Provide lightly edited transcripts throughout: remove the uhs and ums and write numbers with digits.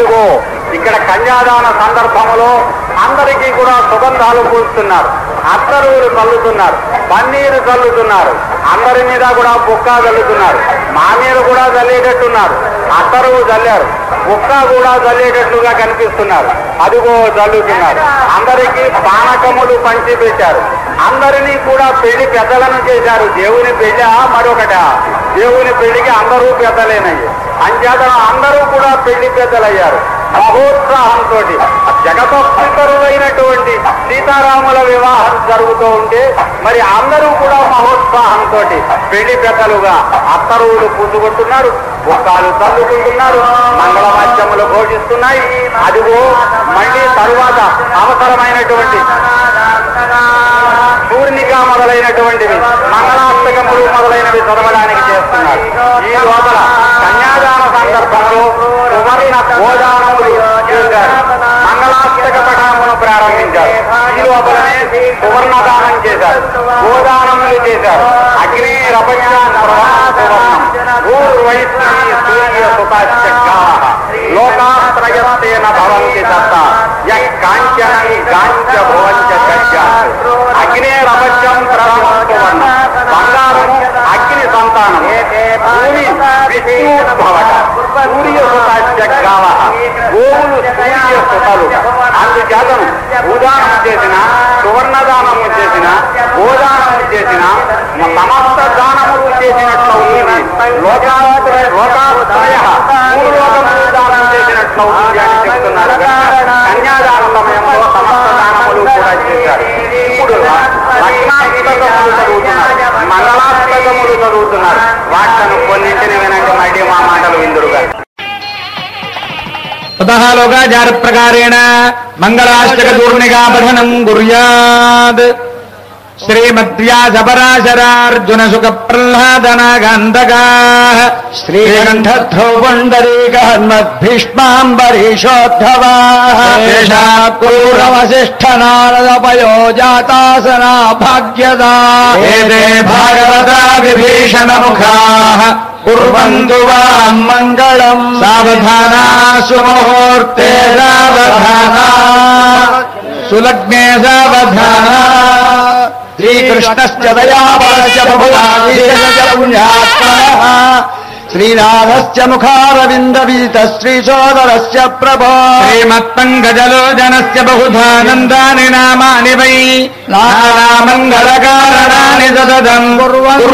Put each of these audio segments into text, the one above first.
అదిగో ఇక్కడ కన్యాదాన సందర్భంలో అందరికీ కూడా సుగంధాలు పూస్తున్నారు, అత్తరువులు చల్లుతున్నారు, పన్నీరు చల్లుతున్నారు, అందరి మీద కూడా బుక్క చల్లుతున్నారు. మా మీద కూడా చల్లేటట్టున్నారు, అత్తరువు చల్లారు, బుక్క కూడా చల్లేటట్లుగా కనిపిస్తున్నారు. అదిగో చల్లుతున్నారు. అందరికీ పానకములు పంచి పెట్టారు. అందరినీ కూడా పెళ్లి పెద్దలను చేశారు. దేవుని పెళ్లి మరొకట, దేవుని పెళ్లికి అందరూ పెద్దలేనయ్యి. అంచేత అందరూ కూడా పెళ్లి పెద్దలయ్యారు. మహోత్సాహంతో జగతపితరులైనటువంటి సీతారాముల వివాహం జరుగుతూ ఉంటే మరి అందరూ కూడా మహోత్సాహంతో పెళ్లి పెద్దలుగా అత్తరువులు పూసుకుంటున్నారు, బుక్కాలు చల్లుకుంటున్నారు, మంగళవాద్యములు ఘోషిస్తున్నాయి. అదిగో మళ్ళీ తరువాత అవసరమైనటువంటి పూర్ణిక మొదలైనటువంటివి, మంగళాష్టకములు మొదలైనవి చదవడానికి చేస్తున్నారు. ఈ లోపల కన్యాదాన సందర్భంలో సువర్ణ గోదానములు చేశారు, మంగళాష్టక పఠనమును ప్రారంభించారు. ఈ లోపలనే సువర్ణదానం చేశారు, గోదానములు చేశారు. అగ్ని రపంచం సూర్య సుతాశ్చక్కా లోకాత్రయస్తేన భవంతి దత్త కాంచనం కాంచ భవంచ అగ్నే రపంచం ప్రవర్ణ బంగారము అగ్ని సంతానము భూమి విష్ణుభవట సూర్య సుతాశ్చక్కావ గోవులు సూర్య సుతలు. అందుచేతను భూదానము చేసిన, సువర్ణదానము చేసిన, గోదానము చేసిన, సమస్త దానములు చేసినట్లవుతుంది. లోకాత్రయ మూడు లోకములు దానం చేసినట్లవుతుంది అని చెప్తున్నారు. కన్యాదాన సమయంలో సమస్త దానములు కూడా చేశారు. ఇప్పుడు లగ్నాష్టకములు చదువుతున్నారు, మంగళాష్టకములు చదువుతున్నారు. వాటిని కొన్నింటిని వినండి, మళ్ళీ మా మాటలు విందురుగా. ततः लोकाचार प्रकारेण मंगलाष्टक दूर्णिका पठनं कुर्यात्. श्रीमद्व्यासपराशरार्जुन सुख प्रह्लादनागान्तकाः श्रीकण्ठस्थो पुण्डरीकहन्मद्भीष्माम्बरीषोद्धवाः क्रूरवसिष्ठनारदपयो जातासना भाग्यदा एते भागवता विभीषणमुखाः कुर्वन्तु वां मङ्गलम् सावधाना सुमुहूर्ते सावधाना सुलग्ने सावधाना श्रीकृष्णस्य दयाबलस्य बहुलाविशेष पुण्यात्मनः श्रीनाथस्य मुखारविन्दवीतः श्रीसोदरस्य प्रभो श्रीमत्पङ्कजलोचनस्य बहुधानन्दानि नामानि वै नानामङ्गलकारणानि सततम् कुर्वन्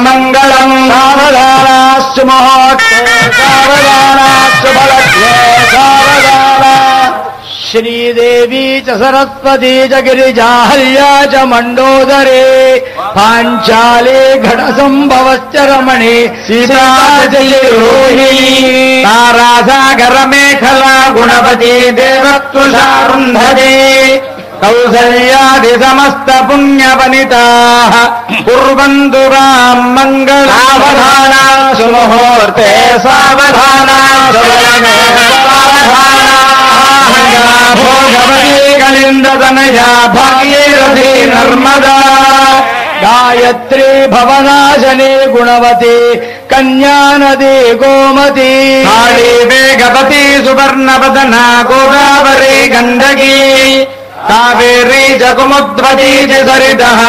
मङ्गलम् सावधानास्तु मुहूर्ते सावधानास्तु फलज्ञे सावधाना श्रीदेवी च सरस्वती च गिरिजाहल्या च मण्डोदरे पाञ्चाले घटसम्भवश्च रमणे सीता च रोहिणी तारासागरमेखला गुणवती देवत्वशारुन्धरे कौसल्यादिसमस्तपुण्यवनिताः कुर्वन्तु वां मङ्गलम् सावधाना सुमुहूर्ते सावधाना भोगवती कलिन्दतनया भागीरथी नर्मदा गायत्री भवनाशने गुणवती कन्यानदी गोमती काली वेगवती सुवर्णवदना गोदावरी गण्डकी कावेरी जगमुद्वती च सरितः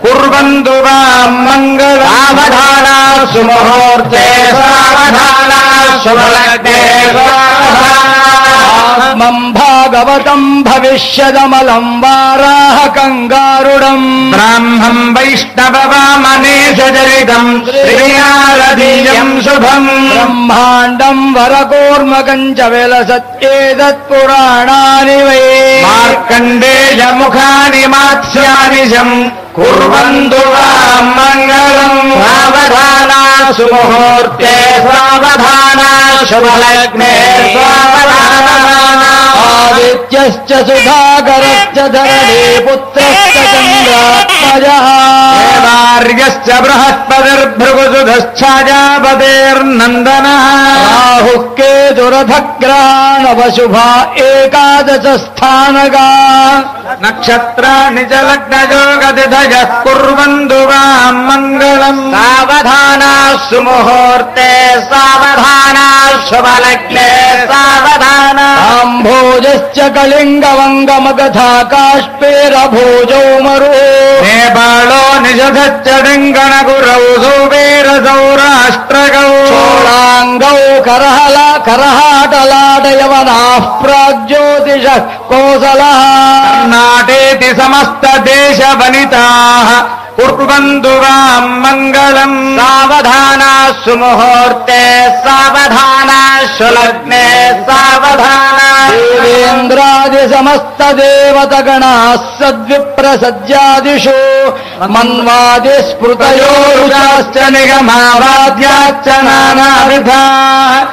कुर्वन्तु वां मङ्गलम् सावधाना सुमुहूर्ते सावधाना शुभलग्ने सावधानम् भागवतम् भविष्यदमलम् वाराह कङ्गारुडम् ब्राह्मम् वैष्णववामनेशचरितम् श्रीनारदीयम् शुभम् ब्रह्माण्डम् वरकूर्मकम् च विलसत्येतत्पुराणानि वै मार्कण्डेयमुखानि मात्स्यानि शम् कुर्वन्तु वां मङ्गलम् सावधाना सुमुहूर्ते सावधाना शुभलग्ने सावधाना आदित्यश्च सुधाकरश्च धरणी पुत्रश्च चन्द्रात्मजः देवार्यश्च बृहस्पतिर्भृगुसुधश्चाजापतेर्नन्दनः राहुः केतुरथग्राणवशुभा एकादशस्थानका नक्षत्राणि च लग्नयोगतिथयः कुर्वन्तु वां मङ्गलम् सावधाना सुमुहूर्ते सावधाना शुभलग्ने కాంభోజశ్చ కళింగవంగమగధా కాశ్మీరభోజౌ మరో నేపాళో నిషధచ్చడంగణ గురౌ సౌవేర సౌరాష్ట్రగౌ చోళాంగౌ కరహాటలాటయవనాః ప్రాగ్జ్యోతిష కోసలః నాటేతి సమస్త దేశ వనితాః కుర్వంతు వాం మంగళం సావధానా సుముహూర్తే సావధానా సులగ్నే సావధానా దేవేంద్రాది సమస్త దేవతగణాః సద్విప్రసజ్యాదిషు మన్వాది స్మృతయోరుచాశ్చ నిగమావాద్యాశ్చ నానావిధా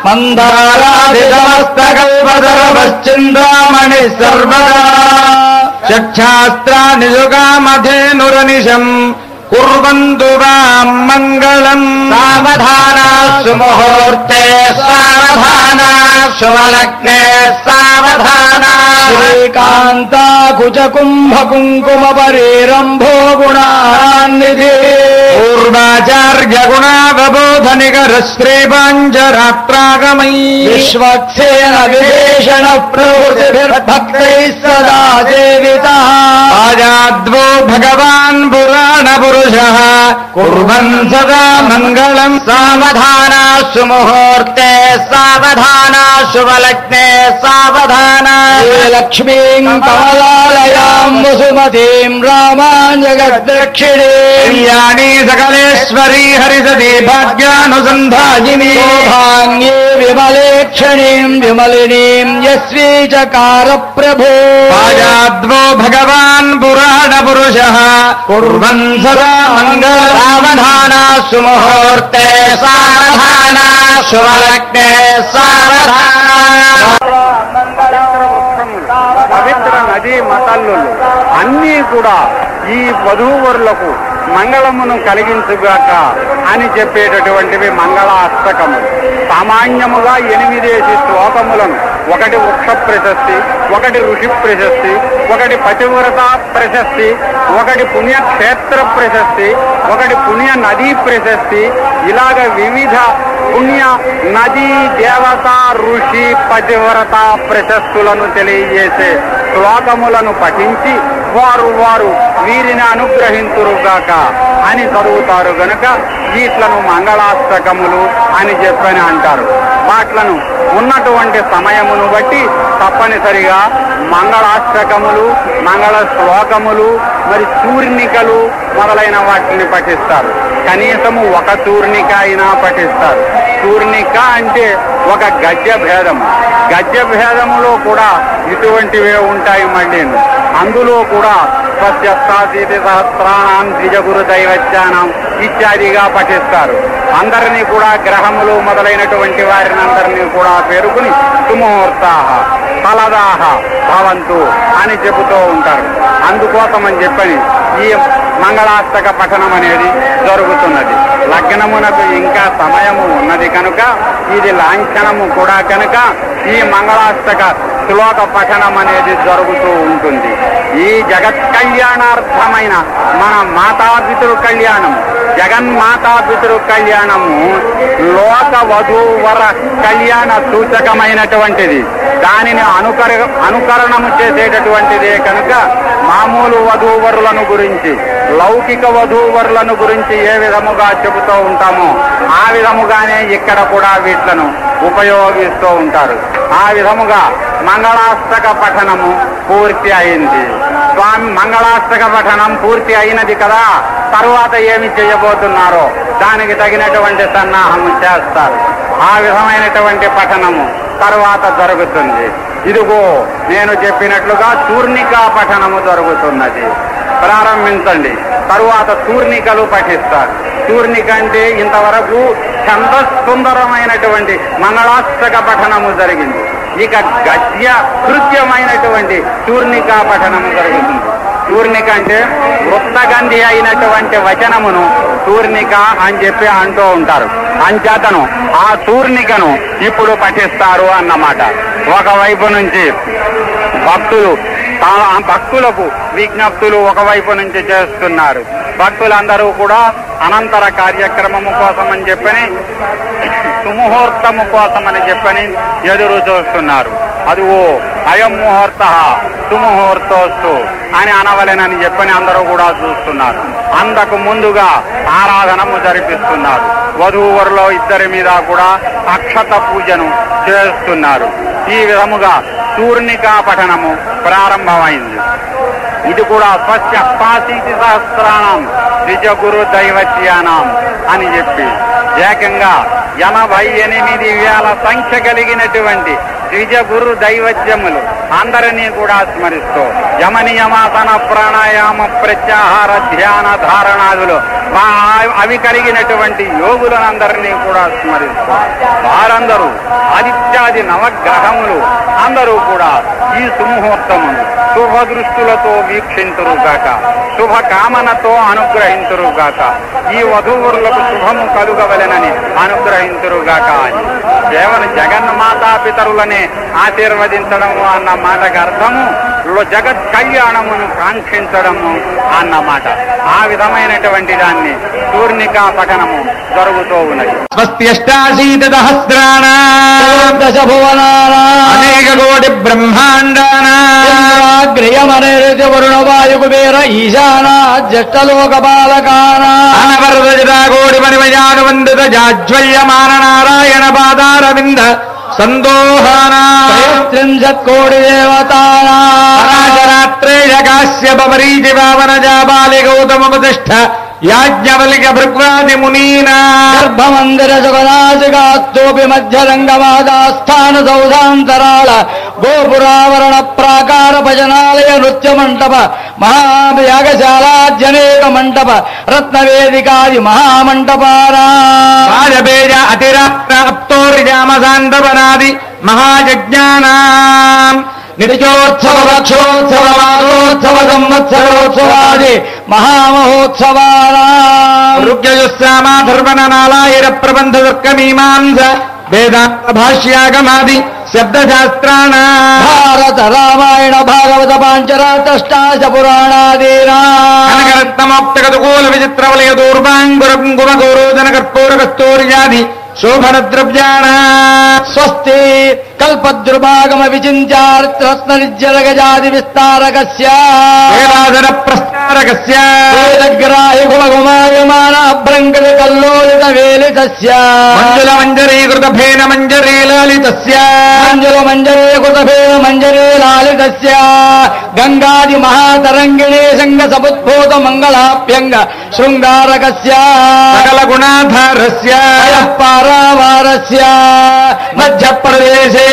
మందారాది సమస్త కల్పసర్వశ్చింద్రామణి సర్వదా చక్షాస్త్రాని యుగామధేనురనిశం కుర్వంతు వాం మంగళం సావధానా సుముహూర్తే సావధానా సులగ్నే సావధానా శ్రీకాంతాకుచకుంభకుంకుమ పరీరంభో గుణాన్నిధి పూర్వాచార్య గుణావబోధ నిగర శ్రీపాంజరాత్రాగమై విశ్వక్సేన విశేషణ ప్రవృతిభిర్భక్తైః సదా సేవితః ఆజాద్వో భగవాన్ పురాణ పురుషః కుర్వన్ సదా మంగళం సావధానా సుముహూర్తే సావధానా సులగ్నే సావధానా లక్ష్మీం కమలాలయాం వసుమతీం రామాం జగద్దక్షిణీం యాని సకలేశ్వరీ హరిసతి భాగ్యానుసంధాయిని శోభాంగే విమలేక్షణీం విమలినీం యస్వీచకార ప్రభో ఆజాద్వో భగవాన్ పురాణ పురుషః కుర్వన్ సదా మంగళం సావధానా సుముహూర్తే సావధానా సులగ్నే సావధానా పవిత్ర నదీ మతల్లు అన్నీ కూడా ఈ వధూవరులకు మంగళమును కలిగించుగాక అని చెప్పేటటువంటివి మంగళాష్టకములు. సామాన్యముగా 8 శ్లోకములను, ఒకటి వృక్ష ప్రశస్తి, ఒకటి ఋషి ప్రశస్తి, ఒకటి పతివ్రత ప్రశస్తి, ఒకటి పుణ్యక్షేత్ర ప్రశస్తి, ఒకటి పుణ్య నదీ ప్రశస్తి, ఇలాగ వివిధ పుణ్య నదీ దేవత ఋషి పతివ్రత ప్రశస్తులను తెలియజేసే శ్లోకములను పఠించి వారు వీరిని అనుగ్రహింతురుగాక అని చదువుతారు గనుక వీట్లను మంగళాష్టకములు అని చెప్పని అంటారు. వాట్లను ఉన్నటువంటి సమయమును బట్టి తప్పనిసరిగా మంగళాష్టకములు, మంగళ శ్లోకములు, మరి చూర్ణికలు మొదలైన వాటిని పఠిస్తారు. కనీసము ఒక చూర్ణిక అయినా పఠిస్తారు. చూర్ణిక అంటే ఒక గద్య భేదము. గద్య భేదములో కూడా ఇటువంటివే ఉంటాయి. మళ్ళీ అందులో కూడా స్వస్యస్తాసీతి సహస్రాణం ద్విజగురు దైవత్యానం ఇత్యాదిగా పఠిస్తారు. అందరినీ కూడా గ్రహములు మొదలైనటువంటి వారిని అందరినీ కూడా పేరుకుని సుముహూర్తాః ఫలదాః భవంతు అని చెబుతూ ఉంటారు. అందుకోసమని చెప్పని ఈ మంగళాష్టక పఠనం అనేది జరుగుతున్నది. లగ్నమునకు ఇంకా సమయము ఉన్నది కనుక ఇది లాంఛనము కూడా కనుక ఈ మంగళాష్టక శ్లోక పఠనం అనేది జరుగుతూ ఉంటుంది. ఈ జగత్ కళ్యాణార్థమైన మన మాతాపితృ కళ్యాణము, జగన్మాతాపితృ కళ్యాణము లోక వధూవర కళ్యాణ సూచకమైనటువంటిది. దానిని అనుకరణము చేసేటటువంటిదే కనుక మామూలు వధూవరులను గురించి, లౌకిక వధూవరులను గురించి ఏ విధముగా చెబుతూ ఉంటామో ఆ విధముగానే ఇక్కడ కూడా వీట్లను ఉపయోగిస్తూ ఉంటారు. ఆ విధముగా మంగళాష్టక పఠనము పూర్తి అయింది. స్వామి మంగళాష్టక పఠనం పూర్తి అయినది కదా, తరువాత ఏమి చేయబోతున్నారో దానికి తగినటువంటి సన్నాహము చేస్తారు. ఆ విధమైనటువంటి పఠనము తరువాత జరుగుతుంది. ఇదిగో నేను చెప్పినట్లుగా చూర్ణికా పఠనము జరుగుతున్నది. ప్రారంభించండి. తరువాత చూర్ణికలు పఠిస్తారు. చూర్ణిక అంటే ఇంతవరకు ఛందసుందరమైనటువంటి మంగళాష్టక పఠనము జరిగింది. ఇక గద్య కృత్యమైనటువంటి చూర్ణికా పఠనము జరుగుతుంది. చూర్ణిక అంటే వృత్తగంధి అయినటువంటి వచనమును చూర్ణిక అని చెప్పి అంటూ ఉంటారు. అంచేతను ఆ చూర్ణికను ఇప్పుడు పఠిస్తారు అన్నమాట. ఒకవైపు నుంచి భక్తులకు విజ్ఞప్తులు ఒకవైపు నుంచి చేస్తున్నారు. భక్తులందరూ కూడా అనంతర కార్యక్రమము కోసమని చెప్పని, సుముహూర్తము కోసమని చెప్పని ఎదురు చూస్తున్నారు. అదిగో అయం ముహూర్త సుముహూర్తోస్తు అని అనవలెనని చెప్పని అందరూ కూడా చూస్తున్నారు. అందుకు ముందుగా ఆరాధనము జరిపిస్తున్నారు. వధూవరులో ఇద్దరి మీద కూడా అక్షత పూజను చేస్తున్నారు. ఈ విధముగా తూర్ణికా పఠనము ప్రారంభమైంది. ఇది కూడా స్వస్య 88 సహస్రాణం ద్విజ గురు దైవత్యానాం అని చెప్పి ఏకంగా 88,000 సంఖ్య కలిగినటువంటి ద్విజ గురు దైవత్యములు అందరినీ కూడా స్మరిస్తూ యమనియమాసన ప్రాణాయామ ప్రత్యాహార ధ్యాన ధారణాదులు అవి కలిగినటువంటి యోగులందరినీ కూడా స్మరిస్తూ వారందరూ ఆదిత్యాది నవగ్రహములు అందరూ కూడా ఈ సుముహూర్తమును శుభ దృష్టులతో వీక్షింతురుగాక, శుభ కామనతో అనుగ్రహింతురుగాక, ఈ వధూవరులకు శుభము కలుగవలెనని అనుగ్రహింతురుగాక అని కేవలం జగన్మాతాపితరులనే ఆశీర్వదించడము అన్న మాటకు అర్థము జగత్ కళ్యాణమును కాంక్షించడము అన్నమాట. ఆ విధమైనటువంటి దాన్ని తూర్ణికా పఠనము జరుగుతూ ఉన్నది. స్వస్త్యష్టాశీతసహస్రాణాం దశ భువనానాం అనేక కోటి బ్రహ్మాండానాం గ్రయమనేతి వరుణ వాయు కుబేర ఈశానా జ్యేష్ఠలోక బాలకానాం అనవరదజితా కోటి పరిమయానువందిత జాజ్వల్యమాన నారాయణ పాదారవింద సందోహానాం 33 కోటి దేవతానాం రాజరాత్రేయ కాశ్యప మరీచి వావనజా బాలి గౌతమపతిష్ఠ యాజ్ఞవల్క్య భృగ్వాది మునీనా గర్భమందిర సుగనాసికాస్తోపి మధ్యరంగమాదాస్థాన సౌధాంతరాళ గోపురావరణ ప్రాకార భజనాలయ నృత్య మంటప మహాయాగశాలాద్యనేక మంటప రత్నవేదికాది మహామంటపారా రాజబేజ అతిరాప్తోర్యామసాంతపనాది మహాయజ్ఞానాం నిత్యోత్సవ వక్షోత్సవ వారోత్సవ సంవత్సరోత్సవాది మహామహోత్సవానా ఋగ్యజుస్సామాధర్వణనాళాయిర ప్రబంధ దుర్గమీమాంస వేదాంత భాష్యాగమాది శబ్దశాస్త్రాణాం భారత రామాయణ భాగవత పాంచరాష్టాశ పురాణాదీనా కనకరత్నమోక్తగతుకూల విచిత్రవలయ దూర్వాంగురంగుమ గౌరోజన కర్పూర కస్తూర్యాది శోభన ద్రవ్యాణాం స్వస్తి కల్పద్రుభాగమ విచింత్యారత్ననిజ్జలగజాది విస్తారకస్య వేదాధర ప్రస్తారకస్య వేదగ్రాహి గుమగుమాయమాన అభ్రంకృత కల్లోలిత వేలితస్య మంజుల మంజరీకృత ఫేన మంజరీ లలితస్య మంజుల మంజరీకృత భేద మంజరీ లాలితస్య గంగాది మహాతరంగిణీ సంగ సముద్భూత మంగళాప్యంగ శృంగారకస్య సకల గుణాధారస్య పారావారస్య మధ్యప్రదేశే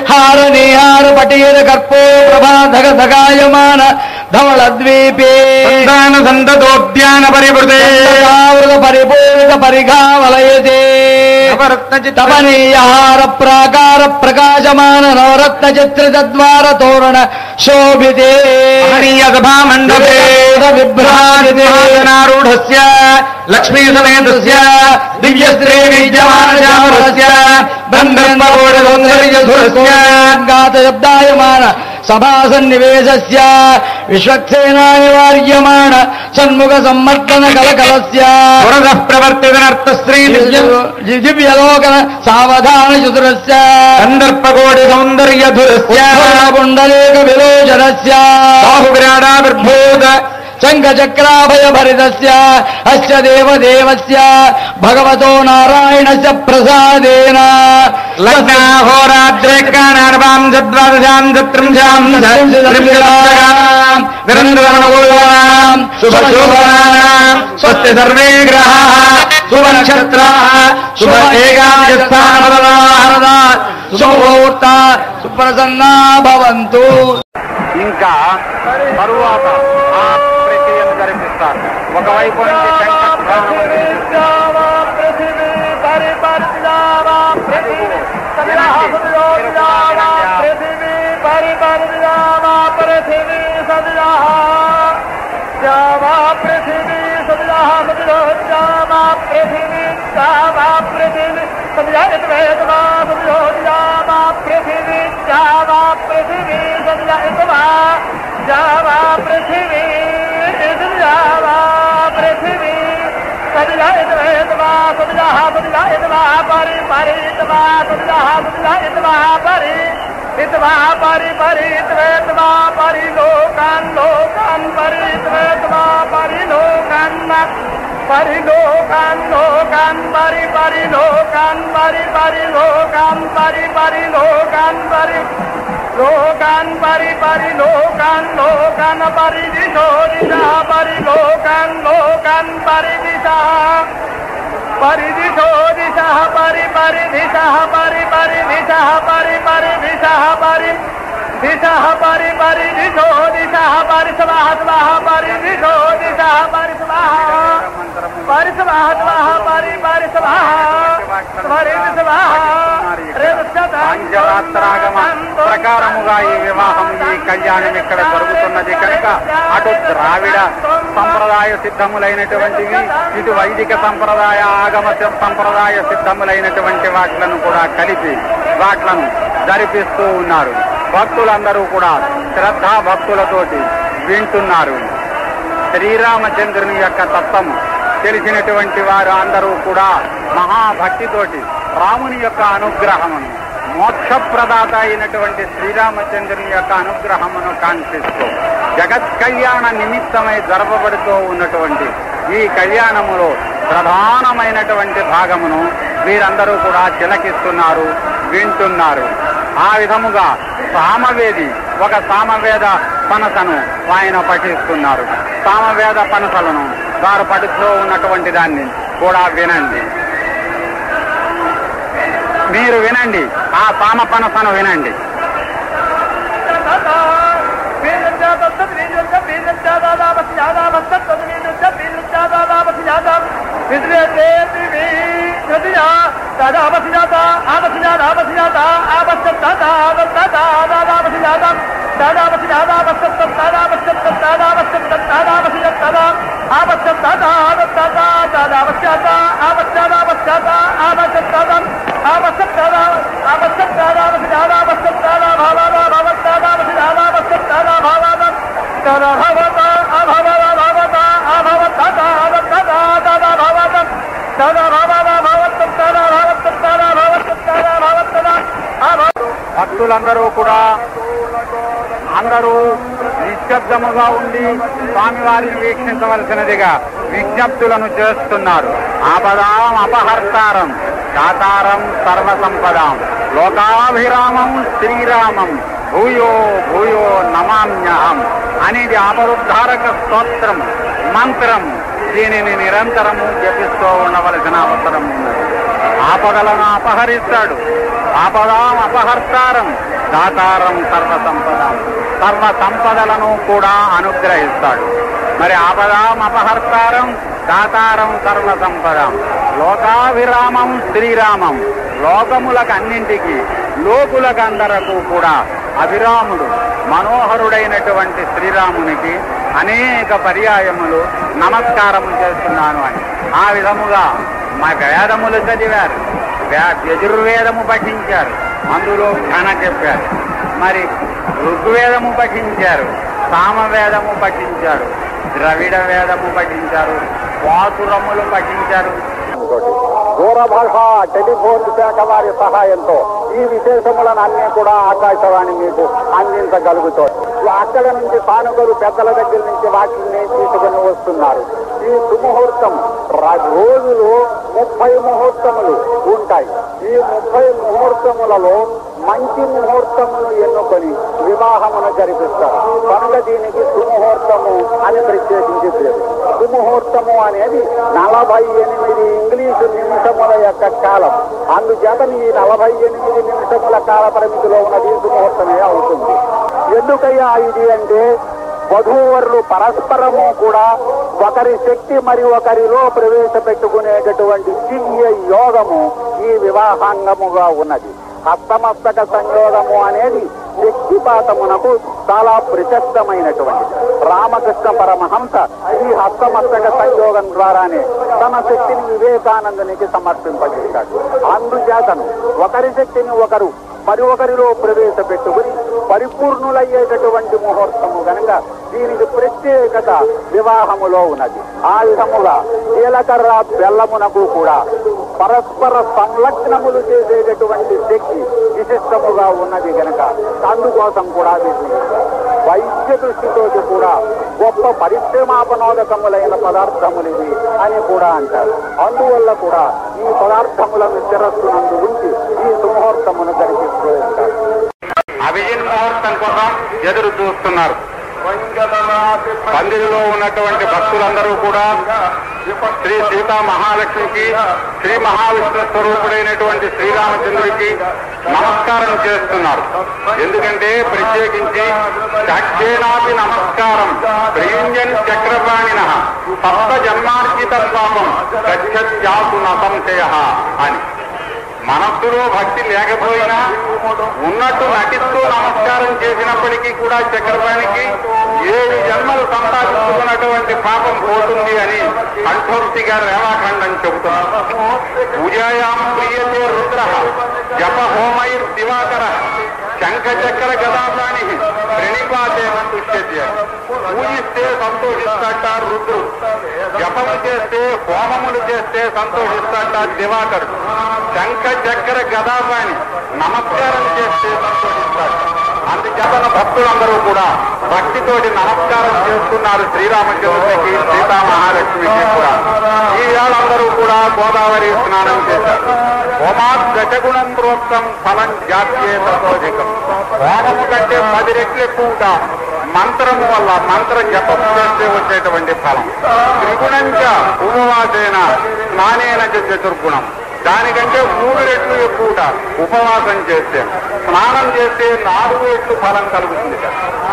హారనిహార పటీర కర్పూ ప్రభాధగ ధగాయమాన ధవళ ద్వీపే సంతాన సంతతోద్యాన పరివృతే పరిపూరిత పరిఘావలయతే తపనీయహార ప్రాకార ప్రకాశమాన నవరత్న చిత్రిత ద్వార తోరణ శోభితే మహనీయ సభా మండపే విభ్రాజినారూఢస్య లక్ష్మీ సమేతస్య దివ్యశ్రీ విద్యమానశ్యామరస్య బ్రహ్మోడ సౌందర్యసురస్య గాత శబ్దాయమాన సభాసన్నివేశస్య విశ్వక్సేనానివార్యమాణ షణ్ముఖ సమ్మర్దన కలకలస్య పురద ప్రవర్తితనర్థశ్రీ దివ్యలోకన సావధాన చతురస్య సందర్పకోటి సౌందర్యధురస్య పుండలేక విలోచనస్య బాహువిరాడావిర్భూత శంఖచక్రాభయ భరితస్య అస్య దేవదేవస్య భగవతో నారాయణస్య ప్రసాదేన లగ్నాహోరాద్రేకానార్వాం చద్వాదశాం చత్రింశాం నిరంతరమణగోళాం శుభశోభనానాం స్వస్తి సర్వే గ్రహాః శుభనక్షత్రాః శుభ ఏకాదశస్థానపదాః శుభముహూర్త సుప్రసన్నా భవంతు. ఇంకా తరువాత ఆ ప్రక్రియను జరిపిస్తారు. ఒకవైపు నుంచి శంఖధ్వానము इत्वा परिपरित्वेत्वा परिलोकान् लोकान् परित्वेत्वा परिलोकान् परिलोकान् लोकान् परिलोकान् परिलोकान् परिलोकान् लोकान् परिलोकान् लोकान् परिदिशो दिशः परिलोकान् लोकान् परिदिशः परिदिशो दिशः परिदिशः परिदिशः परिदिशः परिदिशः परिदिशो दिशः परिस्वाहा स्वाहा परिदिशो दिशः परिस्वाहा परिस्वाहा परिस्वाहा పాంచరాత్రాగమ ప్రకారముగా ఈ వివాహం ఈ కళ్యాణం ఇక్కడ జరుగుతున్నది కనుక అటు ద్రావిడ సంప్రదాయ సిద్ధములైనటువంటివి ఇటు వైదిక సంప్రదాయ ఆగమ సంప్రదాయ సిద్ధములైనటువంటి వాట్లను కూడా కలిపి వాట్లను జరిపిస్తూ ఉన్నారు. భక్తులందరూ కూడా శ్రద్ధా భక్తులతోటి వింటున్నారు. శ్రీరామచంద్రుని యొక్క తత్వము తెలిసినటువంటి వారు అందరూ కూడా మహాభక్తితోటి రాముని యొక్క అనుగ్రహమును మోక్షప్రదాత అయినటువంటి శ్రీరామచంద్రుని యొక్క అనుగ్రహమును కాంక్షిస్తూ జగత్ కళ్యాణ నిమిత్తమై జరపబడుతూ ఉన్నటువంటి ఈ కళ్యాణములో ప్రధానమైనటువంటి భాగమును వీరందరూ కూడా తిలకిస్తున్నారు, వింటున్నారు. ఆ విధముగా సామవేది ఒక సామవేద పనసను ఆయన పఠిస్తున్నారు. సామవేద పనసలను వారు పఠిస్తూ ఉన్నటువంటి దాన్ని కూడా వినండి. మీరు వినండి, ఆ సామ పనసను వినండి. భక్తులందరూ కూడా అందరూ నిశ్శబ్దముగా ఉండి స్వామివారిని వీక్షించవలసినదిగా విజ్ఞప్తులను చేస్తున్నారు. ఆపదాం అపహర్తారం దాతారం సర్వసంపదాం లోకాభిరామం శ్రీరామం భూయో భూయో నమామ్యహం అనేది ఆపరుద్ధారక స్తోత్రం మంత్రం. దీనిని నిరంతరము జపిస్తూ ఉండవలసిన అవసరం ఉన్నది. ఆపదలను అపహరిస్తాడు. ఆపదాం అపహర్తారం దాతారం సర్వసంపదాం సర్వ సంపదలను కూడా అనుగ్రహిస్తాడు. మరి ఆపదాం అపహర్తారం దాతారం సర్వ సంపదాం లోకాభిరామం శ్రీరామం లోకములకన్నింటికి లోకులకందరకు కూడా అభిరాముడు మనోహరుడైనటువంటి శ్రీరామునికి అనేక పర్యాయములు నమస్కారము చేస్తున్నాను అని ఆ విధముగా మా వేదములు చదివారు, యజుర్వేదము పఠించారు, అందులో ఘన చెప్పారు. మరి ఋగ్వేదము పఠించారు, సామవేదము పఠించారు, ద్రవిడ వేదము పఠించారు, వాసురములు పఠించారు. దూరభాష టెలిఫోన్ శాఖ వారి సహాయంతో ఈ విశేషములను అన్నీ కూడా ఆకాశవాణి మీకు అందించగలుగుతుంది. అక్కడ నుంచి సానుకలు పెద్దల దగ్గర నుంచి వాటిని తీసుకుని వస్తున్నారు. ఈ సుముహూర్తం రోజులు 30 ముహూర్తములు ఉంటాయి. ఈ 30 ముహూర్తములలో మంచి ముహూర్తమును ఎన్నుకొని వివాహమును జరిపిస్తారు. కనుక దీనికి సుముహూర్తము అని ప్రత్యేకించి పేరు. సుముహూర్తము అనేది 48 ఇంగ్లీషు నిమిషముల యొక్క కాలం. అందుచేత ఈ 48 నిమిషముల కాల పరిమితిలో ఉన్నది సుముహూర్తమే అవుతుంది. ఎందుకయ్యా ఇది అంటే వధూవరులు పరస్పరము కూడా ఒకరి శక్తి మరి ఒకరిలో ప్రవేశపెట్టుకునేటటువంటి దివ్య యోగము ఈ వివాహాంగముగా ఉన్నది. హస్తమస్తక సంయోగము అనేది శక్తిపాతమునకు చాలా ప్రశస్తమైనటువంటిది. రామకృష్ణ పరమహంస ఈ హస్తమస్తక సంయోగం ద్వారానే తన శక్తిని వివేకానందునికి సమర్పింపజేశాడు. అందుచేతను ఒకరి శక్తిని ఒకరు మరి ఒకరిలో ప్రవేశపెట్టుకుని పరిపూర్ణులయ్యేటటువంటి ముహూర్తము గనక దీనికి ప్రత్యేకత వివాహములో ఉన్నది. ఆ విధముగా జీలకర్ర బెల్లమునకు కూడా పరస్పర సంలగ్నములు చేసేటటువంటి శక్తి విశిష్టముగా ఉన్నది గనక అందుకోసం కూడా వీటిని వైద్య దృష్టితోటి కూడా గొప్ప పరిశ్రమాపనోదకములైన పదార్థములు ఇవి అని కూడా అంటారు. అందువల్ల కూడా ఈ పదార్థములను శిరస్సునందు ఉంచి ఈ సుముహూర్తమును జరిపిస్తూ ఉంటారు. అభిజిన్ ముహూర్తం కోసం ఎదురు చూస్తున్నారు. పందిరిలో ఉన్నటువంటి భక్తులందరూ కూడా శ్రీ సీతా మహాలక్ష్మికి, శ్రీ మహావిష్ణు స్వరూపుడైనటువంటి శ్రీరామచంద్రుడికి నమస్కారం చేస్తున్నారు. ఎందుకంటే ప్రత్యేకించి సాక్షేనాపి నమస్కారం ప్రియుంజన్ చక్రపాణిన సప్త జన్మార్జిత పాపం గచ్చత్యాసు నసంశయ అని. మనస్సులో భక్తి లేకపోయినా ఉన్నట్టు నటిస్తూ నమస్కారం చేసినప్పటికీ కూడా చక్రపాణికి 7 జన్మలు సంపాదించుకున్నటువంటి పాపం పోతుంది అని కంఠోక్తిగా రేవాఖండం చెబుతున్నారు. పూజాయాం ప్రియతే రుద్ర జప హోమైర్ దివాకర శంఖ చక్ర గదాపాణి ప్రణిపాతేన తుష్యతే. పూజిస్తే సంతోషిస్తాట రుద్రుడు, జపము చేస్తే హోమములు చేస్తే సంతోషిస్తాట దివాకరుడు, శంఖ చక్ర గదాపాణి నమస్కారం చేస్తే సంతోషిస్తాడు. అందుచేతన భక్తులందరూ కూడా భక్తితోటి నమస్కారం చేస్తున్నారు శ్రీరామచంద్రుడికి, సీతా మహాలక్ష్మికి కూడా. ఈ వేళందరూ కూడా గోదావరి స్నానం చేశారు. హోమాత్ దశగుణం ప్రోక్తం ఫలం జాత్యే తథోధికం. హోమము కంటే 10 రెట్లు ఎక్కువగా మంత్రము వల్ల మంత్ర జపము చేస్తే వచ్చేటువంటి ఫలం. త్రిగుణంచ ఉపవాసేన స్నానేన చతుర్గుణం. దానికంటే 3 రెట్లు ఎక్కువగా ఉపవాసం చేస్తే, స్నానం చేస్తే 4 రెట్లు ఫలం కలుగుతుంది.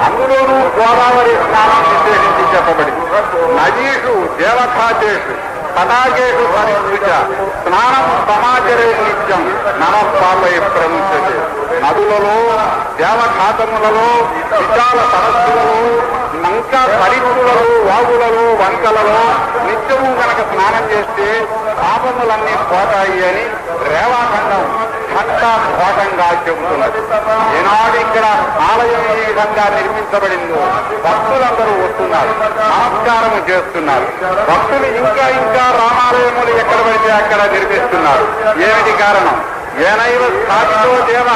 అందులోనూ గోదావరి స్నానం విశేషించి చెప్పబడింది. నదీషు దేవఖాతేషు తటాకేషు పరిశుచ స్నానం సమాచరే నిత్యం నమస్పాపై ప్రముఖతే. నదులలో, దేవఖాతములలో, విశాల సరస్సులలో, లంకా పరిస్థులలో, వాగులలో, వంకలలో నిత్యము కనుక స్నానం చేస్తే పాపములన్నీ పోతాయి అని రేవాఖండం ఘంటాఘోషంగా చెబుతున్నది. ఈనాడు ఇక్కడ ఆలయం ఈ విధంగా నిర్మించబడిందో భక్తులందరూ వస్తున్నారు, నమస్కారము చేస్తున్నారు. భక్తులు ఇంకా ఇంకా రామాలయములు ఎక్కడ పడితే అక్కడ నిర్మిస్తున్నారు. ఏమిటి కారణం? ఏనైవ స్థాపితో దేవ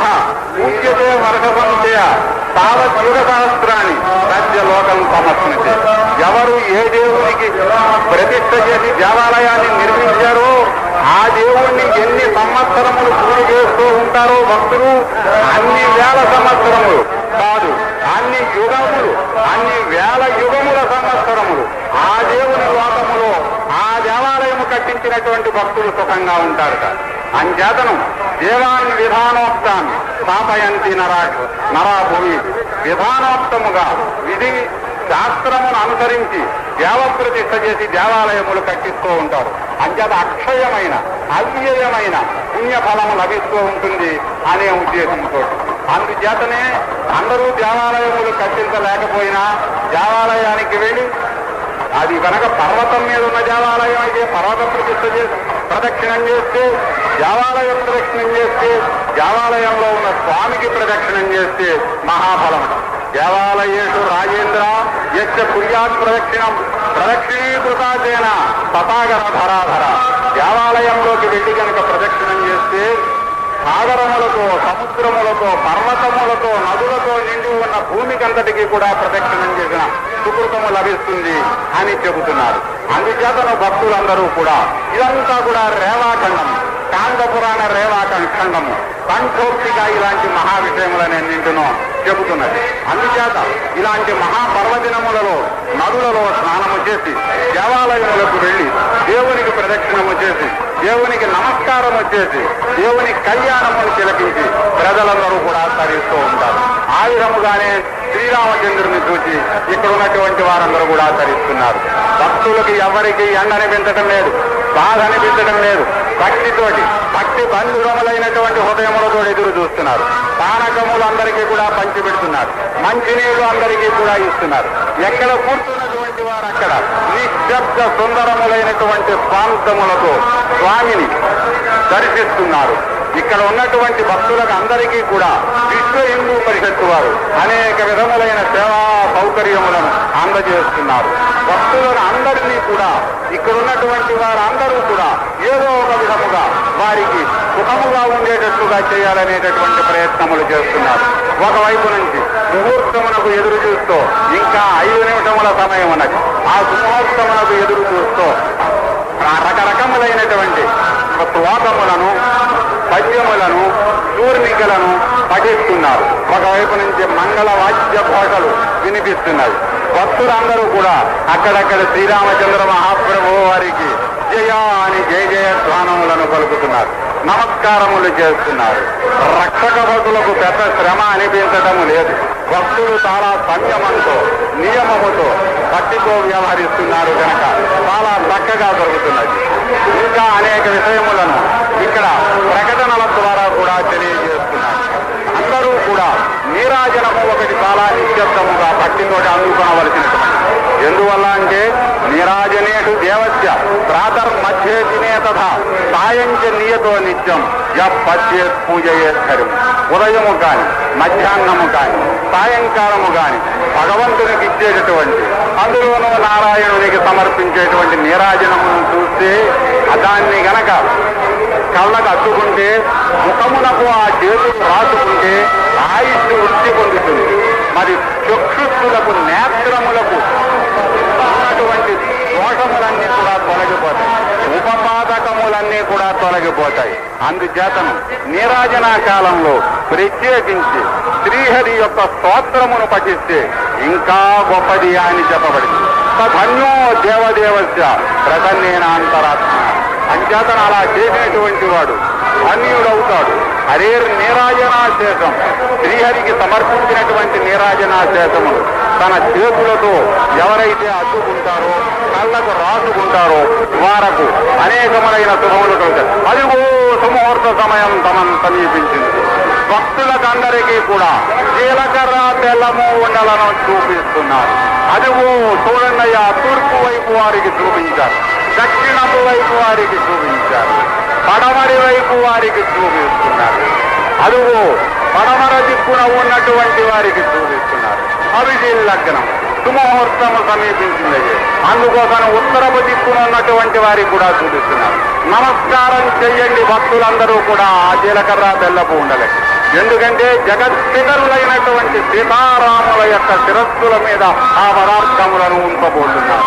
పూజ్యతే వర్షసంచయ తావద్యుగ సహస్రాన్ని సత్యలోకం సమస్యతే. ఎవరు ఏ దేవునికి ప్రతిష్ఠ చేసి దేవాలయాన్ని నిర్మించారో ఆ దేవుణ్ణి ఎన్ని సంవత్సరములు పూజ చేస్తూ ఉంటారో భక్తులు, అన్ని వేల సంవత్సరములు కాదు, అన్ని యుగములు, అన్ని వేల యుగముల సంవత్సరములు ఆ దేవుని లోకములో ఆ దేవాలయము కట్టించినటువంటి భక్తులు సుఖంగా ఉంటారట. అంచేతను దేవాన్ విధానోక్తాన్ని స్థాపయంతి నరాభూమి. విధానోక్తముగా విధి శాస్త్రమును అనుసరించి దేవప్రతిష్ఠ చేసి దేవాలయములు కట్టిస్తూ ఉంటారు. అంచేత అక్షయమైన అవ్యయమైన పుణ్యఫలము లభిస్తూ ఉంటుంది అనే ఉద్దేశంతో. అందుచేతనే అందరూ దేవాలయములు కట్టించలేకపోయినా దేవాలయానికి వెళ్ళి, అది కనుక పర్వతం మీద ఉన్న దేవాలయం అయితే పర్వత ప్రతిష్ఠ చేసి ప్రదక్షిణం చేస్తే, దేవాలయం ప్రదక్షిణం చేస్తే, దేవాలయంలో ఉన్న స్వామికి ప్రదక్షిణం చేస్తే మహాఫలం. దేవాలయేషు రాజేంద్ర యచ్చ కుర్యాత్ ప్రదక్షిణం ప్రదక్షిణీకృతాదేన తథాగర ధరాధర. దేవాలయంలోకి వెళ్ళి కనుక ప్రదక్షిణం చేస్తే సాగరములతో, సముద్రములతో, పర్వతములతో, నదులతో నిండి ఉన్న భూమికంతటికి కూడా ప్రదక్షిణం చేసిన సుకృతము లభిస్తుంది అని చెబుతున్నారు. అందుచేతను భక్తులందరూ కూడా ఇదంతా కూడా రేవాఖండము, కాంగపురాణ రేవాఖండము కంఠోక్తిగా ఇలాంటి మహా విషయములన్నింటినో చెబుతున్నది. అందుచేత ఇలాంటి మహాపర్వదినములలో నదులలో స్నానము చేసి దేవాలయములకు వెళ్లి దేవునికి ప్రదక్షిణము చేసి దేవునికి నమస్కారము చేసి దేవుని కళ్యాణమును తిలకించి ప్రజలందరూ కూడా తరిస్తూ ఉంటారు. ఆ విధముగానే శ్రీరామచంద్రుని చూసి ఇక్కడ ఉన్నటువంటి వారందరూ కూడా తరిస్తున్నారు. భక్తులకి ఎవరికి ఎండ అనిపించడం లేదు, బాధ అనిపించడం లేదు. భక్తితోటి, భక్తి బంధురములైనటువంటి హృదయములతో ఎదురు చూస్తున్నారు. పానకములు అందరికీ కూడా పంచి పెడుతున్నారు, మంచినీళ్లు అందరికీ కూడా ఇస్తున్నారు. ఎక్కడ కూర్చున్నటువంటి వారు అక్కడ నిశ్శబ్ద సుందరములైనటువంటి స్వాంతములతో స్వామిని దర్శిస్తున్నారు. ఇక్కడ ఉన్నటువంటి భక్తులకు అందరికీ కూడా విశ్వ హిందూ పరిషత్తు వారు అనేక విధములైన సేవా సౌకర్యములను అందజేస్తున్నారు. భక్తులను అందరినీ కూడా ఇక్కడ ఉన్నటువంటి వారందరూ కూడా ఏదో ఒక విధముగా వారికి సుఖముగా ఉండేటట్లుగా చేయాలనేటటువంటి ప్రయత్నములు చేస్తున్నారు. ఒకవైపు నుంచి ముహూర్తమునకు ఎదురు చూస్తూ ఇంకా 5 నిమిషముల సమయం ఉన్నది. ఆ సుముహూర్తమునకు ఎదురు చూస్తూ రకరకములైనటువంటి శ్లోకములను, పద్యములను, చూర్ణికలను పఠిస్తున్నారు. ఒకవైపు నుంచి మంగళ వాద్య ఘోషలు వినిపిస్తున్నాయి. భక్తులందరూ కూడా అక్కడక్కడ శ్రీరామచంద్ర మహాప్రభు వారికి జయ అని జయ జయ ధ్వానములను పలుకుతున్నారు, నమస్కారములు చేస్తున్నారు. రక్షక భటులకు పెద్ద శ్రమ అనిపించటము లేదు. భక్తులు చాలా సంయమంతో, నియమముతో, భక్తితో వ్యవహరిస్తున్నారు కనుక చాలా చక్కగా జరుగుతున్నది. ఇంకా అనేక విషయములను ఇక్కడ ప్రకటనల ద్వారా కూడా తెలియజేస్తున్నారు. అందరూ కూడా నీరాజనము ఒకటి చాలా నిశ్శబ్దముగా భక్తితోటి అందుకోవలసినటువంటి. ఎందువల్ల అంటే నీరాజనేటు దేవస్య ప్రాతర్మధ్యే దినే తథా సాయంచ నియతో నిత్యం యపద్యేత్ పూజయేత్తరం. ఉదయము కాని, మధ్యాహ్నము కాని, సాయంకాలము కాని భగవంతునికి ఇచ్చేటటువంటి, అందులోనూ నారాయణునికి సమర్పించేటువంటి నీరాజనమును చూస్తే దాన్ని గనక కళ్ళకు అద్దుకుంటే, ముఖమునకు ఆ చేతులు రాసుకుంటే ఆయుష్ వృద్ధి పొందుతుంది. మరి చక్షుష్ములకు, నేత్రములకు ఉన్నటువంటి దోషములన్నీ కూడా తొలగిపోతాయి, ఉపపాదకములన్నీ కూడా తొలగిపోతాయి. అందుచేతను నీరాజనా కాలంలో ప్రత్యేకించి శ్రీహరి యొక్క స్తోత్రమును పఠిస్తే ఇంకా గొప్పది అని చెప్పబడింది. ధన్యో దేవదేవస్య ప్రసన్నేనాంతరాత్మ. అంచేతను అలా చేసినటువంటి వాడు ధన్యుడవుతాడు. హరే నీరాజనాశేషం, శ్రీహరికి సమర్పించినటువంటి నీరాజనాశేషములు తన చేతులతో ఎవరైతే అడ్డుకుంటారో, కళ్ళకు రాసుకుంటారో వారకు అనేకములైన శుభములు కలుగుతాయి. అదిగో సుముహూర్త సమయం తమను సమీపించింది. భక్తులకందరికీ కూడా జీలకర్ర బెల్లము ఉండలను చూపిస్తున్నారు. అదిగో చూడండియా, తూర్పు వైపు వారికి చూపించారు, దక్షిణపు వైపు వారికి చూపించారు, పడమరి వైపు వారికి చూపిస్తున్నారు. అదుగో పడమర దిక్కున ఉన్నటువంటి వారికి చూపిస్తున్నారు. అభిషేక లగ్నం సుముహూర్తము సమీపించింది. అందుకోసం ఉత్తరపు దిక్కున ఉన్నటువంటి వారికి కూడా చూపిస్తున్నారు. నమస్కారం చెయ్యండి భక్తులందరూ కూడా ఆ జీలకర్ర బెల్లపు ఉండలే. ఎందుకంటే జగత్పితరులైనటువంటి సీతారాముల యొక్క శిరస్సుల మీద ఆ పదార్థములను ఉంచబోతున్నారు.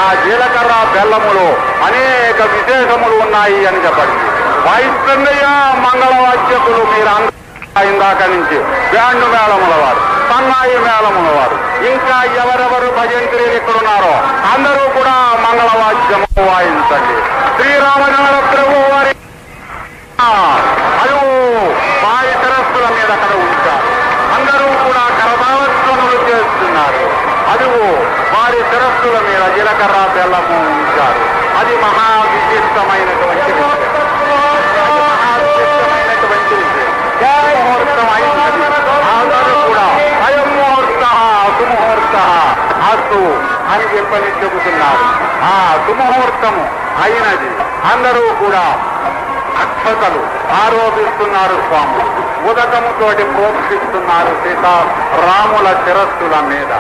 ఆ జీలకర్ర బెల్లములో అనేక విశేషములు ఉన్నాయి అని చెప్పండి. వైష్ణయ్య మంగళవాద్యకులు మీరు ఇందాక నుంచి బ్యాండు మేళముల వారు, సన్నాయి మేళముల వారు, ఇంకా ఎవరెవరు భజంత్రీలు ఇక్కడున్నారో అందరూ కూడా మంగళవాద్యము వాయించండి. శ్రీరామచంద్ర ప్రభు వారి అయ్యో వారి శిరస్సుల మీద అక్కడ ఉంచారు. అందరూ కూడా కరతాళధ్వనులు చేస్తున్నారు. అదిగో వారి శిరస్సుల మీద జీలకర్ర బెల్లము ఉంచారు. అది మహా విశిష్టమైనటువంటి ముహూర్తం అయినది. అందరూ కూడా అయం ముహూర్త సుముహూర్త అస్తు అని చెప్పని చెబుతున్నారు. ఆ సుముహూర్తము అయినది. అందరూ కూడా అక్షతలు ఆరోపిస్తున్నారు. స్వామి ఉదకముతోటి ప్రోక్షిస్తున్నారు సీతారాముల శిరస్సుల మీద.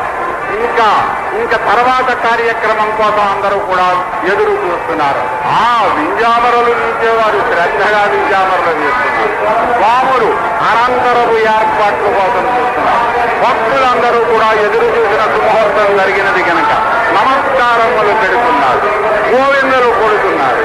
ఇంకా తర్వాత కార్యక్రమం కోసం అందరూ కూడా ఎదురు చూస్తున్నారు. ఆ వింజామరలు నుంచేవారు శ్రద్ధగా వింజామరలు వేస్తున్నారు. స్వాములు అనంతరపు ఏర్పాట్ల కోసం చూస్తున్నారు. భక్తులందరూ కూడా ఎదురు చూసిన సుముహూర్తం జరిగినది కనుక నమస్కారములు పెడుతున్నారు, గోవిందలు కొడుతున్నారు.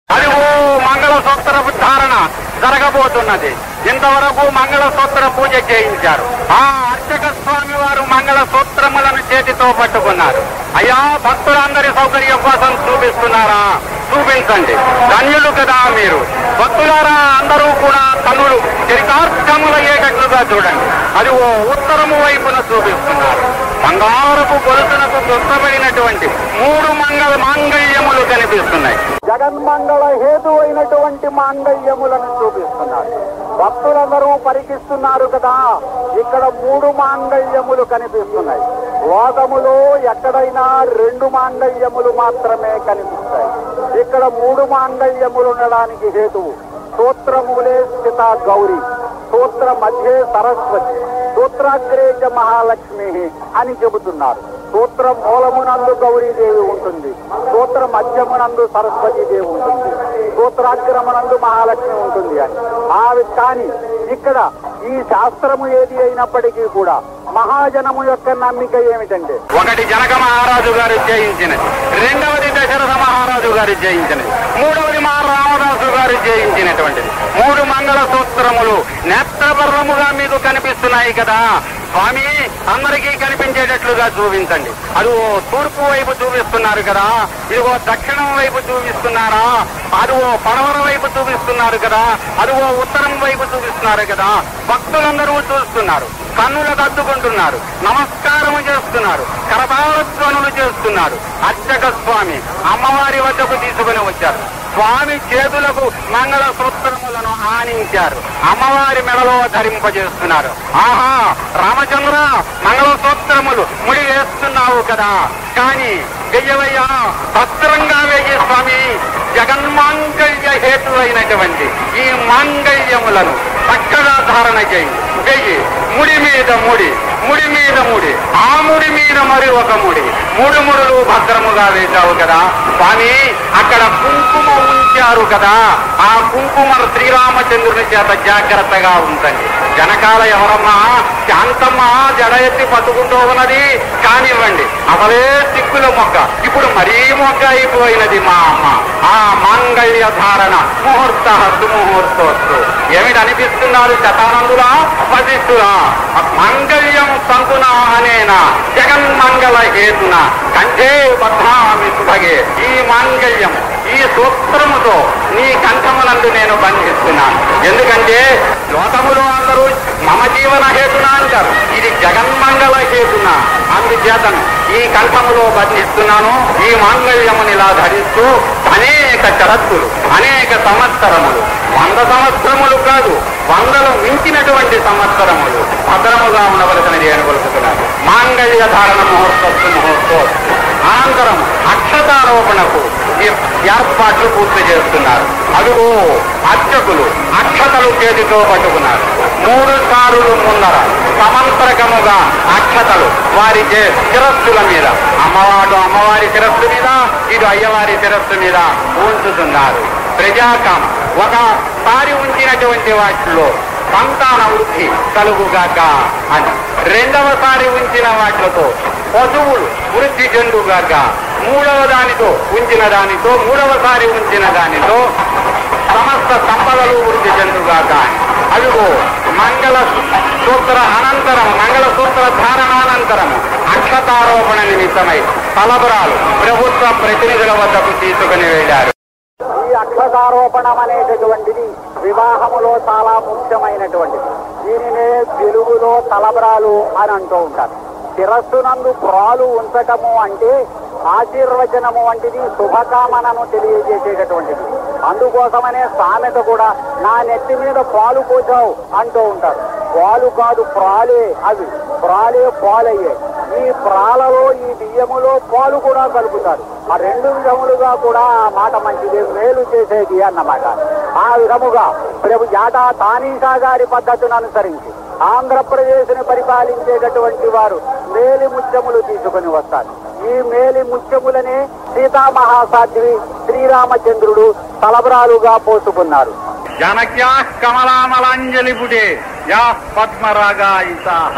అదిగో మంగళసూత్రపు ధారణ జరగబోతున్నది. ఇంతవరకు మంగళసూత్ర పూజ చేయించారు. ఆ అర్చక స్వామి వారు మంగళసూత్రములను చేతితో పట్టుకున్నారు. అయ్యా భక్తులందరి సౌకర్యం కోసం చూపిస్తున్నారా? చూపించండి, ధన్యులు కదా మీరు. భక్తులారా అందరూ కూడా తన్నులు చరితార్థములయ్యేటట్లుగా చూడండి. అది ఓ ఉత్తరము వైపున చూపిస్తున్నారు. బంగారపు గొలుసునకు గుర్తబడినటువంటి 3 మాంగళ్యములు కనిపిస్తున్నాయి. జగన్మంగళ హేతు అయినటువంటి మాంగళ్యములను చూపిస్తున్నారు. భక్తులందరూ పరికిస్తున్నారు కదా, ఇక్కడ 3 మాంగళ్యములు కనిపిస్తున్నాయి. లోకములో ఎక్కడైనా 2 మాంగళ్యములు మాత్రమే కనిపిస్తాయి. ఇక్కడ 3 మాంగళ్యములు ఉండడానికి హేతువు సూత్రమూలే స్థిత గౌరీ, సూత్ర మధ్యే సరస్వతి, సూత్రాగ్రేజ మహాలక్ష్మి అని చెబుతున్నారు. సూత్ర మూలమునందు గౌరీదేవి ఉంటుంది, సూత్ర మధ్యమునందు సరస్వతీదేవి ఉంటుంది, సూత్రాగ్రమనందు మహాలక్ష్మి ఉంటుంది అని. కానీ ఇక్కడ ఈ శాస్త్రము ఏది అయినప్పటికీ కూడా మహాజనము యొక్క నమ్మిక ఏమిటంటే, ఒకటి జనక మహారాజు గారు జయించినది, రెండవది దశరథ మహారాజు గారు జయించినది, మూడవది మా రామదాసు గారు జయించినటువంటిది. 3 మంగళ సూత్రములు నేత్రపర్వముగా మీకు కనిపిస్తున్నాయి కదా స్వామి, అందరికీ కనిపించేటట్లుగా చూపించండి. అదిగో తూర్పు వైపు చూపిస్తున్నారు కదా, ఇదిగో దక్షిణం వైపు చూపిస్తున్నారా, అదిగో పడమర వైపు చూపిస్తున్నారు కదా, అదిగో ఉత్తరం వైపు చూపిస్తున్నారు కదా. భక్తులందరూ చూస్తున్నారు, కన్నులకు అద్దుకుంటున్నారు, నమస్కారము చేస్తున్నారు, కరతాళధ్వనులు చేస్తున్నారు. అర్చక స్వామి అమ్మవారి వద్దకు తీసుకుని వచ్చారు. స్వామి చేతులకు మంగళ సూత్రములను ఆనించారు, అమ్మవారి మెడలో ధరింపజేస్తున్నారు. ఆహా రామచంద్ర, మంగళ సూత్రములు ముడి వేస్తున్నావు కదా, కానీ వెయ్యవయ్యా భద్రంగా వెయ్యి స్వామి. జగన్మాంగళ్య హేతు అయినటువంటి ఈ మాంగళ్యములను చక్కగా ధారణ చేయి. వెయ్యి ముడి మీద ముడి, ముడి మీద ముడి, ఆ ముడి మీద మరి ఒక ముడి, 3 ముడులు భద్రముగా వేశావు కదా స్వామి. అక్కడ కుంకుమ ఉంచారు కదా, ఆ కుంకుమ శ్రీరామచంద్రుని చేత జాగ్రత్తగా ఉంచండి. జనకాల ఎవరమ్మా శాంతమ్మ జడ ఎత్తి పట్టుకుంటూ ఉన్నది, కానివ్వండి. అసలే సిక్కుల మొక్క, ఇప్పుడు మరీ మొక్క అయిపోయినది మా అమ్మ. ఆ మాంగళ్య ధారణ ముహూర్త సుముహూర్తోస్తు. ఏమిటి అనిపిస్తున్నారు శతానందులా వశిష్ఠులా? మంగళ్యం తంతునా అనేనా జగన్మంగళ హేతున కంఠే బద్ధామి సుభగే. ఈ మాంగళ్యం ఈ సూత్రముతో నీ కంఠమునందు నేను బంధిస్తున్నాను. ఎందుకంటే లోకములో అందరూ మమ జీవన హేతున అంటారు, ఇది జగన్మంగళ హేతున. అందుచేతను ఈ కంఠములో బంధిస్తున్నాను. ఈ మాంగళ్యముని ఇలా ధరిస్తూ అనేక షరత్తులు, అనేక సంవత్సరములు, 100 సంవత్సరములు కాదు, 100లు మించినటువంటి సంవత్సరములు భద్రముగా ఉండవలసినది అని కొలుపుతున్నారు. మాంగళ్య ధారణ ముహూర్తో అనంతరం అక్షతారోపణకు ఏర్పాట్లు పూర్తి చేస్తున్నారు. అదుగో అర్చకులు అక్షతలు చేతితో పట్టుకున్నారు. 3 సారులు ముందర సమంత్రకముగా అక్షతలు వారి శిరస్సుల మీద, అమ్మవారి శిరస్సు మీద, ఇటు అయ్యవారి శిరస్సు మీద ఉంచుతున్నారు. ప్రజాకం ఒకసారి ఉంచినటువంటి వాటిలో సంతాన వృద్ధి కలుగుగాక అని, రెండవసారి ఉంచిన వాటితో పశువులు వృద్ధి చెందుగాక, మూడవ దానితో ఉంచిన దానితో, మూడవసారి ఉంచిన దానితో సమస్త సంపదలు వృద్ధి చెందుగాక అని. అదిగో మంగళ సూత్ర అనంతరం, మంగళ సూత్ర ధారణానంతరము అక్షతారోపణ నిమిత్తమై తలబరాలు ప్రభుత్వ ప్రతినిధుల వద్దకు తీసుకుని వెళ్ళారు. ఈ అక్షతారోపణం అనేటటువంటిది వివాహములో చాలా ముఖ్యమైనటువంటిది. దీనినే తెలుగులో తలబ్రాలు అని అంటూ ఉంటారు. శిరస్సునందు ప్రాలు ఉంచటము అంటే ఆశీర్వచనము వంటిది, శుభకామనను తెలియజేసేటటువంటిది. అందుకోసమనే సామెత కూడా నా నెత్తి మీద పాలు పోసావు అంటూ ఉంటారు. పాలు కాదు, ప్రాలే అవి, ప్రాలే పాలయ్యే. ఈ ప్రాలలో ఈ బియ్యములో పాలు కూడా కలుపుతారు. ఆ 2 విధములుగా కూడా ఆ మాట మంచిది, మేలు చేసేది అన్నమాట. ఆ విధముగా ప్రభు జాటా తానీషా గారి పద్ధతిని అనుసరించి ఆంధ్రప్రదేశ్ని పరిపాలించేటటువంటి వారు మేలి ముత్యములు తీసుకుని వస్తారు. ఈ మేలి ముత్యములనే సీతామహాసాధ్వి శ్రీరామచంద్రుడు తలబరాలుగా పోసుకున్నారు. జనక్యా కమలామలాంజలిపుటే యా పద్మరాగాయితాః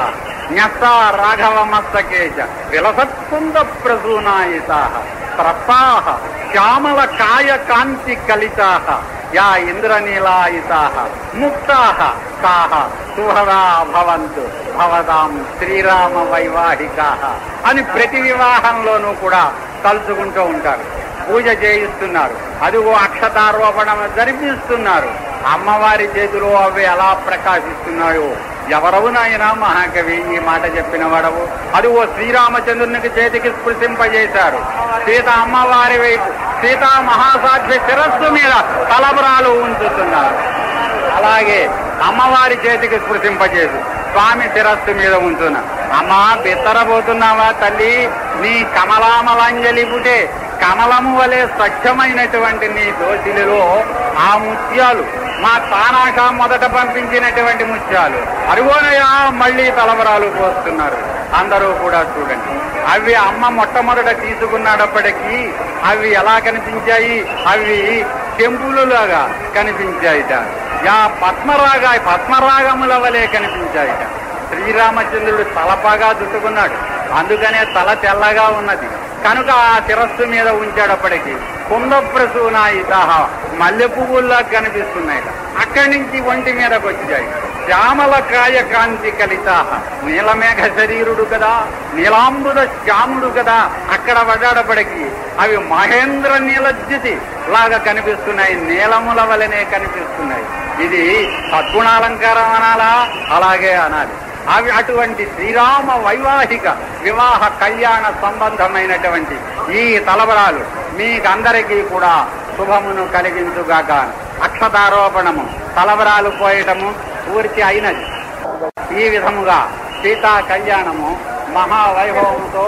న్యస్తా రాఘవ మస్తకేశ విలసత్కుంద ప్రసూనాయితాః ప్రప్తాః శ్యామల కాయ కాంతి కలితాః యా ఇంద్రనీలాయితాః ముక్తాః తాః సుహదా భవంతు భవదాం శ్రీరామ వైవాహికాః అని ప్రతి వివాహంలోనూ కూడా తలుచుకుంటూ ఉంటారు. పూజ చేయిస్తున్నారు. అదిగో అక్షతారోపణ జరిపిస్తున్నారు. అమ్మవారి చేతిలో అవి ఎలా ప్రకాశిస్తున్నాయో. ఎవరవు నాయనా మహాకవి ఈ మాట చెప్పిన వాడవు. అదిగో శ్రీరామచంద్రునికి చేతికి స్పృశింపజేశారు. సీత అమ్మవారి వైపు సీతా మహాసాధ్వి శిరస్సు మీద తలబరాలు ఉంచుతున్నారు. అలాగే అమ్మవారి చేతికి స్పృశింపజేసి స్వామి శిరస్సు మీద ఉంచున్నా. అమ్మా బిత్తరబోతున్నావా తల్లి? నీ కమలామలాంజలి పుటే కమలము వలె స్వచ్ఛమైనటువంటి నీ దోసిలిలో ఆ ముత్యాలు మా తానాక మొదట పంపించినటువంటి ముత్యాలు అరుగోనయా మళ్ళీ తలబరాలు పోస్తున్నారు. అందరూ కూడా చూడండి. అవి అమ్మ మొట్టమొదట తీసుకున్నప్పటికీ అవి ఎలా కనిపించాయి? అవి చెంపులులాగా కనిపించాయిట. పద్మరాగముల వలె కనిపించాయిట. శ్రీరామచంద్రుడు తలపాగా చుట్టుకున్నాడు, అందుకనే తల తెల్లగా ఉన్నది కనుక ఆ శిరస్సు మీద ఉంచేటప్పటికి కుందప్రసూనాయిత మల్లె పువ్వుల్లా కనిపిస్తున్నాయి. అక్కడి నుంచి ఒంటి మీదకి వచ్చాయి. శ్యామల కాయ కాంతి కలిత నీలమేఘ శరీరుడు కదా, నీలాంబుద శ్యాముడు కదా. అక్కడ పడ్డాడప్పటికి అవి మహేంద్ర నీలజ్యుతి లాగా కనిపిస్తున్నాయి, నీలముల వలనే కనిపిస్తున్నాయి. ఇది సద్గుణాలంకారం అనాలా? అలాగే అనాలి. అవి అటువంటి శ్రీరామ వైవాహిక వివాహ కళ్యాణ సంబంధమైనటువంటి ఈ తలబరాలు మీకందరికీ కూడా శుభమును కలిగించుగాక. అక్షతారోపణము, తలబరాలు పోయటము పూర్తి అయినది. ఈ విధముగా సీతా కళ్యాణము మహావైభవముతో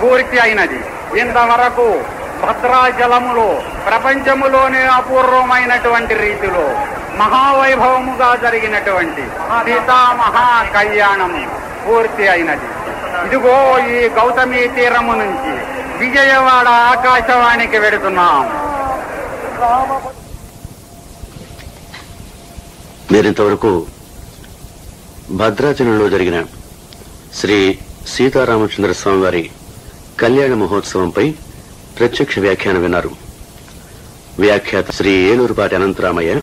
పూర్తి అయినది. ఇంతవరకు భద్రాచలములో ప్రపంచములోనే అపూర్వమైనటువంటి రీతిలో మహావైభవముగా జరిగినటువంటి సీతా మహా కళ్యాణము పూర్తి అయినది. ఇదిగో ఈ గౌతమి తీరము నుంచి విజయవాడ ఆకాశవాణికి వెడుతున్నాం. మీరింతవరకు భద్రాచలంలో జరిగిన శ్రీ సీతారామచంద్ర స్వామి వారి కళ్యాణ మహోత్సవంపై ప్రత్యక్ష వ్యాఖ్యానం విన్నారు. వ్యాఖ్యాత శ్రీ ఏలూరుపాటి అనంతరామయ్య.